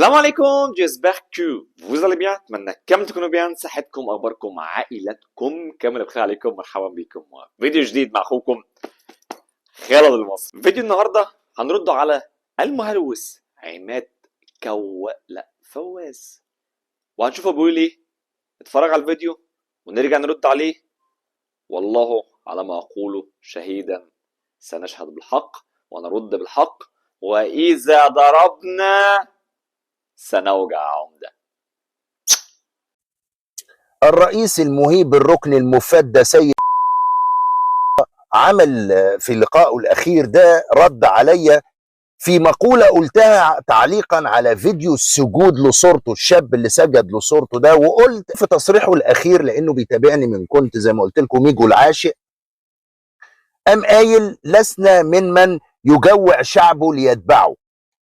السلام عليكم، j'espère que vous allez bien. اتمنى كامل تكونوا بيان، صحتكم، اخباركم، عائلتكم كامل بخير عليكم. مرحبا بكم فيديو جديد مع اخوكم خالد المصري. فيديو النهارده هنرد على المهلوس عماد فواز، وهنشوفه بيقول ايه. اتفرج على الفيديو ونرجع نرد عليه. والله على ما اقوله شهيدا، سنشهد بالحق ونرد بالحق، واذا ضربنا سنوجع عمده. الرئيس المهيب الركن المفدى سيد عمل في لقائه الأخير ده رد عليا في مقولة قلتها تعليقا على فيديو السجود لصورته، الشاب اللي سجد لصورته ده. وقلت في تصريحه الأخير، لأنه بيتابعني من كنت زي ما قلت لكم ميجو العاشق، قام قايل: لسنا من يجوع شعبه ليتبعه.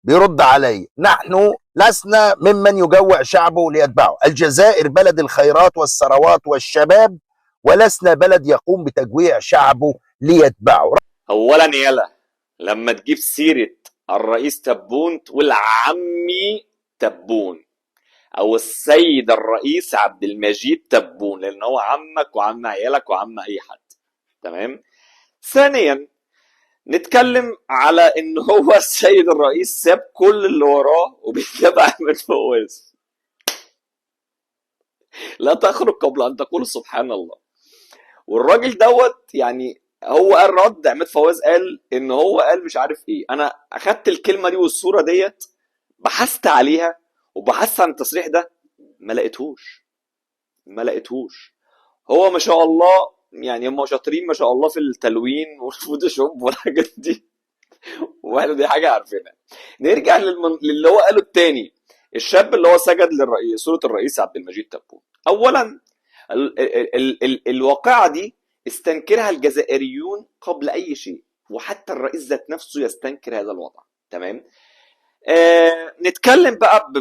بيرد علي: نحن لسنا ممن يجوع شعبه ليتبعه. الجزائر بلد الخيرات والثروات والشباب، ولسنا بلد يقوم بتجويع شعبه ليتبعه. اولا يلا، لما تجيب سيرة الرئيس تبون تقول عمي تبون او السيد الرئيس عبد المجيد تبون، لان هو عمك وعم عيالك وعم اي حد. تمام. ثانيا، نتكلم على ان هو السيد الرئيس ساب كل اللي وراه وبيتابع احمد فواز. لا تخرج قبل ان تقول سبحان الله. والراجل دوت يعني هو قال رد عماد فواز، قال ان هو قال مش عارف ايه. انا اخدت الكلمه دي والصوره ديت، بحثت عليها وبحثت عن التصريح ده، ما لقيتهوش. هو ما شاء الله يعني هم شاطرين ما شاء الله في التلوين والفوتوشوب والحاجات دي، واحنا دي حاجه عارفينها. نرجع للي هو قاله التاني، الشاب اللي هو سجد صوره الرئيس عبد المجيد تبون. اولا الواقعة دي استنكرها الجزائريون قبل أي شيء، وحتى الرئيس ذات نفسه يستنكر هذا الوضع. تمام. نتكلم بقى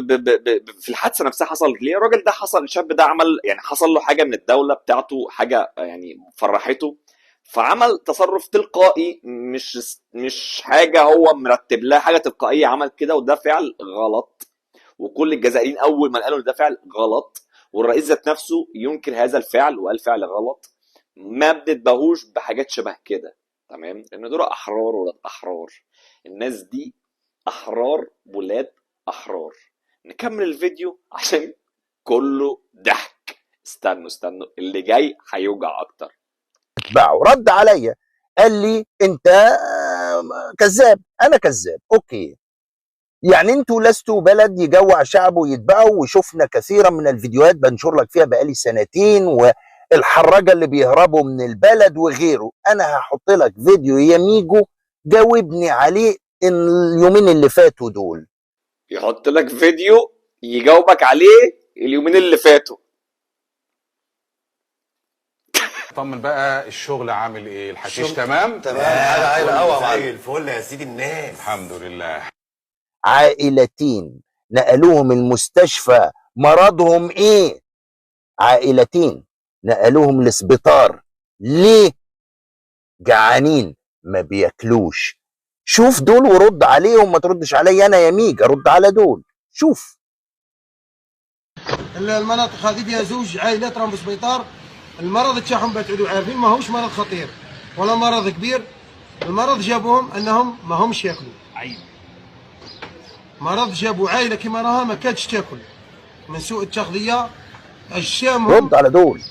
في الحادثة نفسها. حصلت ليه؟ الراجل ده الشاب ده عمل يعني حصل له حاجة من الدولة بتاعته، حاجة يعني فرحته، فعمل تصرف تلقائي، مش حاجة هو مرتب لها، حاجة تلقائية عمل كده، وده فعل غلط. وكل الجزائريين اول ما قالوا ان ده فعل غلط، والرئيس ذات نفسه ينكر هذا الفعل وقال فعل غلط، ما بنتباهوش بحاجات شبه كده. تمام. لان دول احرار ولاد احرار، الناس دي احرار ولاد احرار. نكمل الفيديو عشان كله ضحك. استنوا اللي جاي هيوجع اكتر. اتبعه. رد عليا قال لي: انت كذاب. انا كذاب؟ اوكي، يعني انتوا لستوا بلد يجوع شعبه يتبعه. وشفنا كثيرا من الفيديوهات بنشر لك فيها بقالي سنتين، والحراجه اللي بيهربوا من البلد وغيره. انا هحط لك فيديو يا ميجو جاوبني عليه اليومين اللي فاتوا دول. يحط لك فيديو يجاوبك عليه اليومين اللي فاتوا. طمن بقى، الشغل عامل ايه؟ الحشيش تمام؟ تمام، حاجه عايله قوي يا معلم. زي الفل يا سيدي الناس. الحمد لله. عائلتين نقلوهم المستشفى، مرضهم ايه؟ عائلتين نقلوهم الاسبيطار. ليه؟ جعانين ما بياكلوش. شوف دول ورد عليهم، ما تردش علي انا يا ميج، ارد على دول. شوف المناطق هذه فيها زوج عائلات راهم بالسبيطار. المرض تاعهم بتعودوا عارفين ما هوش مرض خطير ولا مرض كبير. المرض جابوهم انهم ما همش ياكلوا. مرض جابوا عائله كما راها ما كانتش تاكل من سوء التغذيه. اجسامهم رد على دول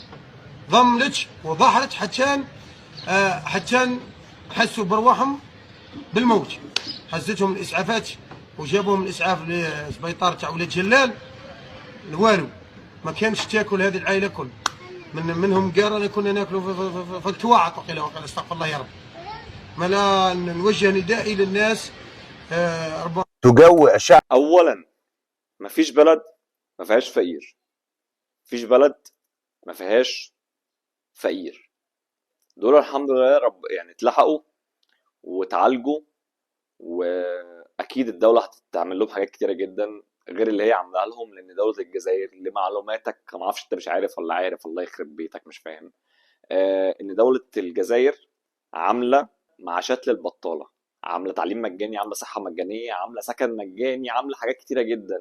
ضملت وضحت حتى حسوا برواحهم بالموت. حزتهم الاسعافات وجابوهم الاسعاف للسبيطار تاع ولاد جلال. الوالو ما كانش تاكل هذه العائله كل منهم قال انا كنا ناكلوا في التواعط وقيل استغفر الله يا رب. ما لا نوجه ندائي للناس تجوع شعب. اولا، مفيش بلد ما فيهاش فقير، مفيش بلد ما فيهاش فقير. دول الحمد لله رب يعني اتلحقوا واتعالجوا، واكيد الدوله هتعمل لهم حاجات كتيره جدا غير اللي هي عاملاها لهم. لان دوله الجزائر لمعلوماتك، ما اعرفش انت مش عارف ولا عارف، الله يخرب بيتك مش فاهم، ان دوله الجزائر عامله معاشات للبطاله، عامله تعليم مجاني، عامله صحه مجانيه، عامله سكن مجاني، عامله حاجات كتيره جدا.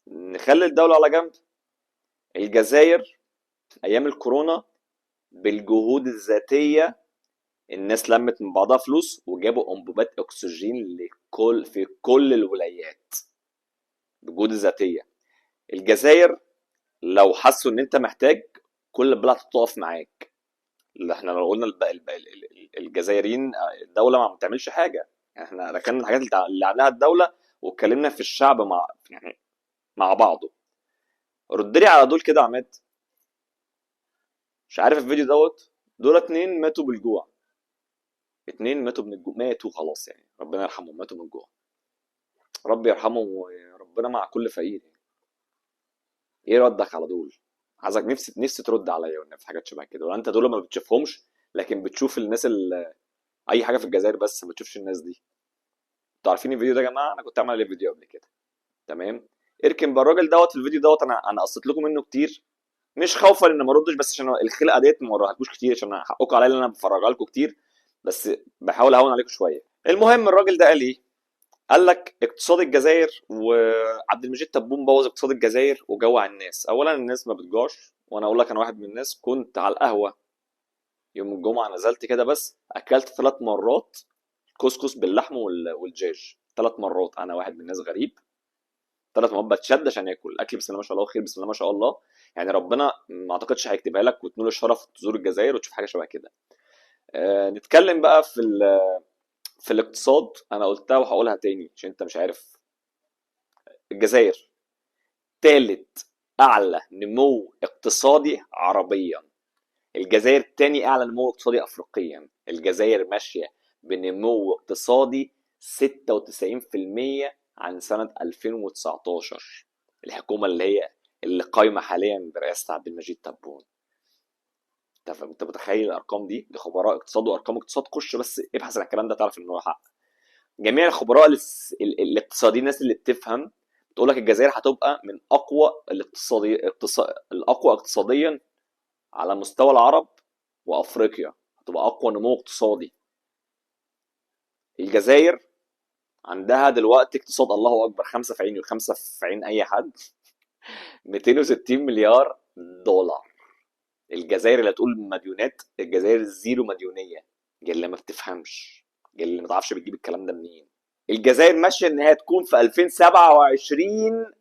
نخلي الدولة على جنب. الجزائر ايام الكورونا بالجهود الذاتية الناس لمت من بعضها فلوس وجابوا انبوبات اكسجين في كل الولايات بجهود الذاتية. الجزائر لو حسوا ان انت محتاج كل البلد هتقف معاك. اللي احنا لو قلنا الجزائريين الدولة ما بتعملش حاجة، يعني احنا ركننا الحاجات اللي عملها الدولة واتكلمنا في الشعب يعني مع بعضه. رد لي على دول كده يا عماد. مش عارف الفيديو دول 2 ماتوا بالجوع. 2 ماتوا من الجوع، ماتوا خلاص يعني، ربنا يرحمهم، ماتوا من الجوع. ربي يرحمهم وربنا مع كل فقير. ايه ردك على دول؟ عايزك نفسي ترد عليا والنبي في حاجات شبه كده، ولا انت دول ما بتشوفهمش لكن بتشوف الناس اي حاجه في الجزائر بس ما بتشوفش الناس دي. انتوا عارفين الفيديو ده يا جماعه؟ انا كنت عامل عليه فيديو قبل كده. تمام. اركن بقى الراجل في الفيديو انا قصيت لكم منه كتير، مش خوفا ان ما اردش، بس عشان الخلقه ديت ما وراهالكوش كتير، عشان حقكم عليا ان انا بفرجها لكم كتير، بس بحاول اهون عليكم شويه. المهم الراجل ده قال ايه؟ قال لك اقتصاد الجزائر وعبد المجيد تبون بوظ اقتصاد الجزائر وجوع الناس. اولا الناس ما بتجوعش، وانا اقول لك انا واحد من الناس كنت على القهوه يوم الجمعه، نزلت كده بس اكلت 3 مرات كسكس باللحم والدجاج. 3 مرات. انا واحد من الناس غريب 3 مرات بتشد عشان اكل الاكل. بسم الله ما شاء الله، خير بسم الله ما شاء الله. يعني ربنا ما اعتقدش هيكتبها لك وتنول الشرف تزور الجزائر وتشوف حاجه شبه كده. نتكلم بقى في الاقتصاد. انا قلتها وهقولها تاني عشان انت مش عارف. الجزائر ثالث اعلى نمو اقتصادي عربيا. الجزائر تاني اعلى نمو اقتصادي افريقيا. الجزائر ماشيه بنمو اقتصادي 96% عن سنه 2019. الحكومه اللي قايمه حاليا برئاسه عبد المجيد تبون. انت متخيل الارقام دي خبراء اقتصاد وارقام اقتصاد؟ خش بس ابحث عن الكلام ده تعرف ان هو حق. جميع الخبراء الاقتصاديين، الناس اللي بتفهم بتقول لك الجزائر هتبقى من الاقوى اقتصاديا على مستوى العرب وافريقيا. هتبقى اقوى نمو اقتصادي. الجزائر عندها دلوقتي اقتصاد الله اكبر 5 في عيني وخمسه في عين اي حد 260 مليار دولار. الجزائر اللي هتقول مديونات، الجزائر زيرو مديونيه. اللي ما بتفهمش، اللي ما تعرفش بتجيب الكلام ده منين. الجزائر ماشيه ان هي تكون في 2027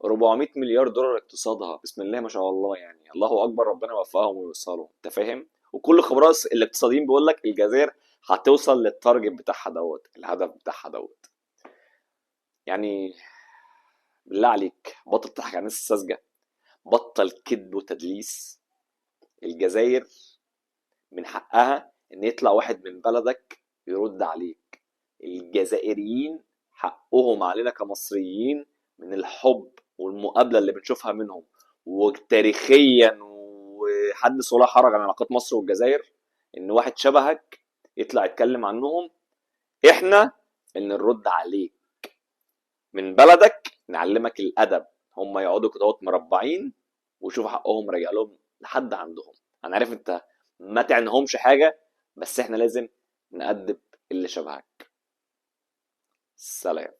400 مليار دولار اقتصادها. بسم الله ما شاء الله، يعني الله اكبر، ربنا يوفقهم ويوصلوا. انت فاهم؟ وكل خبراء الاقتصاديين بيقول لك الجزائر هتوصل للتارجت بتاعها الهدف بتاعها يعني بالله عليك بطل تضحك على الناس الساذجه، بطل كذب وتدليس. الجزائر من حقها ان يطلع واحد من بلدك يرد عليك. الجزائريين حقهم علينا كمصريين من الحب والمقابله اللي بنشوفها منهم، وتاريخيا وحدث ولا حرج عن علاقات مصر والجزائر ان واحد شبهك يطلع يتكلم عنهم. احنا اللي نرد عليك من بلدك، نعلمك الادب. هم يقعدوا كده مربعين ويشوفوا حقهم راجع لهم لحد عندهم. انا عارف انت ما تعنيهمش حاجه، بس احنا لازم نأدب اللي شبهك. سلام.